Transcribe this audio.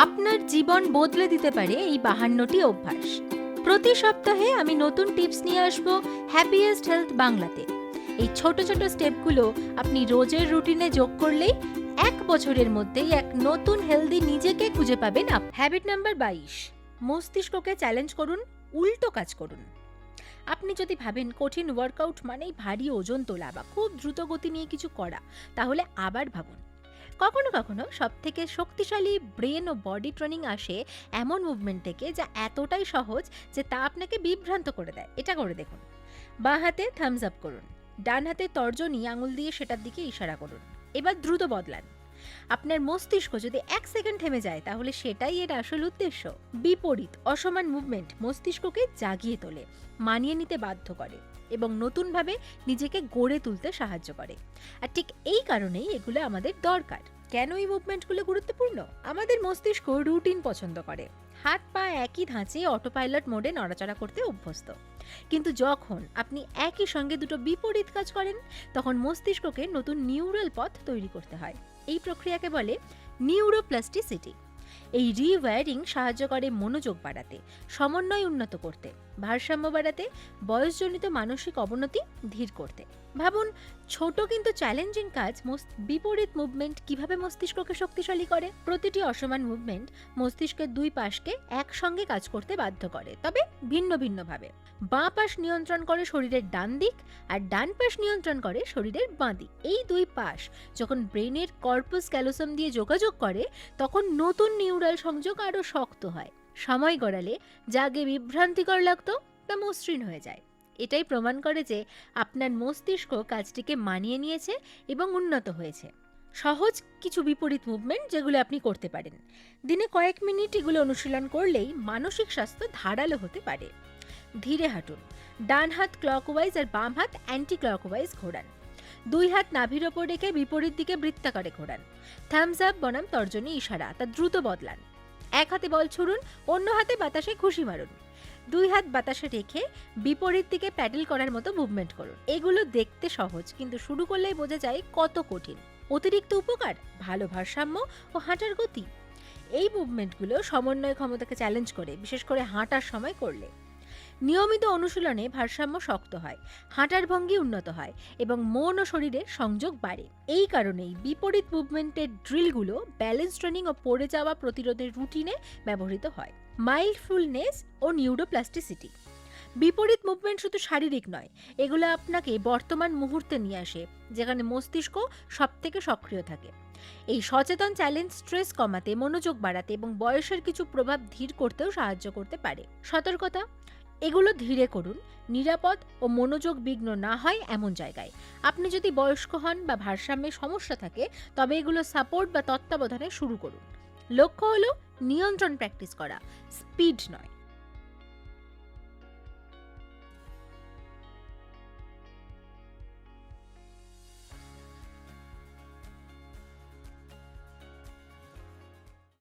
আপনার জীবন বদলে দিতে পারে এই 52টি অভ্যাস। প্রতি সপ্তাহে আমি নতুন টিপস নিয়ে আসব হ্যাপিয়েস্ট হেলথ বাংলাতে। এই ছোট ছোট স্টেপগুলো আপনি রোজের রুটিনে যোগ করলেই 1 বছরের মধ্যেই এক নতুন হেলদি নিজেকে খুঁজে পাবেন। হ্যাবিট নাম্বার 22, মস্তিষ্ককে চ্যালেঞ্জ করুন, উল্টো কাজ করুন। আপনি যদি ভাবেন কঠিন ওয়ার্কআউট মানেই ভারী ওজন তোলা বা খুব দ্রুত গতি নিয়ে কিছু করা, তাহলে আবার ভাবুন। কখনো কখনো সব থেকে শক্তিশালী ব্রেন ও বডি ট্রেনিং আসে এমন মুভমেন্ট থেকে যা এতটাই সহজ যে তা আপনাকে বিভ্রান্ত করে দেয়। এটা করে দেখুন। বাঁ হাতে থামস আপ করুন, ডান হাতে তর্জনী আঙুল দিয়ে সেটার দিকে ইশারা করুন। এবার দ্রুত বদলান। আপনার মস্তিষ্ক যদি 1 সেকেন্ড থেমে যায় তাহলে সেটাই এর আসল উদ্দেশ্য। বিপরীত অসমান মুভমেন্ট মস্তিষ্ককে জাগিয়ে তোলে, মানিয়ে নিতে বাধ্য করে এবং নতুনভাবে নিজেকে গড়ে তুলতে সাহায্য করে। আর ঠিক এই কারণেই এগুলো আমাদের দরকার। কেন এই মুভমেন্টগুলো গুরুত্বপূর্ণ? আমাদের মস্তিষ্ক রুটিন পছন্দ করে। হাত পা একই ধাঁচে অটো পাইলট মোডে নড়াচড়া করতে অভ্যস্ত। কিন্তু যখন আপনি একই সঙ্গে দুটো বিপরীত কাজ করেন, তখন মস্তিষ্ককে নতুন নিউরাল পথ তৈরি করতে হয়। এই প্রক্রিয়াকে বলে নিউরোপ্লাস্টিসিটি। এই রিওয়্যারিং সাহায্য করে মনোযোগ বাড়াতে, সমন্বয় উন্নত করতে, ভারসাম্য বাড়াতে, বয়সজনিত মানসিক অবনতি ধীর করতে। ভাবুন, ছোট কিন্তু চ্যালেঞ্জিং কাজ বিপরীত মুভমেন্ট কিভাবে মস্তিষ্ককে শক্তিশালী করে। প্রতিটি অসমান মুভমেন্ট মস্তিষ্কের দুই পাশকে একসঙ্গে কাজ করতে বাধ্য করে, তবে ভিন্ন ভিন্নভাবে। বাঁ পাশ নিয়ন্ত্রণ করে শরীরের ডান দিক, আর ডান পাশ নিয়ন্ত্রণ করে শরীরের বাঁ দিক। এই দুই পাশ যখন ব্রেনের কর্পাস ক্যালোসাম দিয়ে যোগাযোগ করে, তখন নতুন নিউরাল সংযোগ আরো শক্ত হয়। সময় গড়ালে যা আগে বিভ্রান্তিকর লাগতো তা মসৃণ হয়ে যায়। এটাই প্রমাণ করে যে আপনার মস্তিষ্ক কাজটিকে মানিয়ে নিয়েছে এবং উন্নত হয়েছে। সহজ কিছু বিপরীত মুভমেন্ট যেগুলো আপনি করতে পারেন। দিনে কয়েক মিনিট এগুলো অনুশীলন করলেই মানসিক স্বাস্থ্য ধারালো হতে পারে। ধীরে হাঁটুন, ডান হাত ক্লকওয়াইজ আর বাম হাত অ্যান্টি ক্লকওয়াইজ ঘোরান। দুই হাত নাভির ওপর রেখে বিপরীত দিকে বৃত্তাকারে ঘোরান। থামস আপ বনাম তর্জনী ইশারা, তা দ্রুত বদলান। এক হাতে বল ছুড়ুন, অন্য হাতে বাতাসে খুশি মারুন। দুই হাত বাতাসে রেখে বিপরীত দিকে প্যাডেল করার মতো মুভমেন্ট করুন। এগুলো দেখতে সহজ, কিন্তু শুরু করলেই বোঝা যায় কত কঠিন। অতিরিক্ত উপকার, ভালো ভারসাম্য ও হাঁটার গতি। এই মুভমেন্টগুলো সমন্বয় ক্ষমতাকে চ্যালেঞ্জ করে, বিশেষ করে হাঁটার সময় করলে। নিয়মিত অনুশীলনে ভারসাম্য শক্ত হয়, হাঁটার ভঙ্গি উন্নত হয় এবং মন ও শরীরের সংযোগ বাড়ে। এই কারণেই বিপরীত মুভমেন্টের ড্রিলগুলো ব্যালেন্স ট্রেনিং ও পড়ে যাওয়া প্রতিরোধের রুটিনে ব্যবহৃত হয়। মাইন্ডফুলনেস ও নিউরোপ্লাস্টিসিটি। বিপরীত মুভমেন্ট শুধু শারীরিক নয়, এগুলো আপনাকে বর্তমান মুহূর্তে নিয়ে আসে, যেখানে মস্তিষ্ক সবথেকে সক্রিয় থাকে। এই সচেতন চ্যালেঞ্জ স্ট্রেস কমাতে, মনোযোগ বাড়াতে এবং বয়সের কিছু প্রভাব ধীর করতেও সাহায্য করতে পারে। সতর্কতা, এগুলো ধীরে করুন, নিরাপদ ও মনোযোগ বিঘ্ন না হয় এমন জায়গায়। আপনি যদি বয়স্ক হন বা ভারসাম্যে সমস্যা থাকে, তবে এগুলো সাপোর্ট বা তত্ত্বাবধানে শুরু করুন। লক্ষ্য হলো নিয়ন্ত্রণ প্র্যাকটিস করা, স্পিড নয়।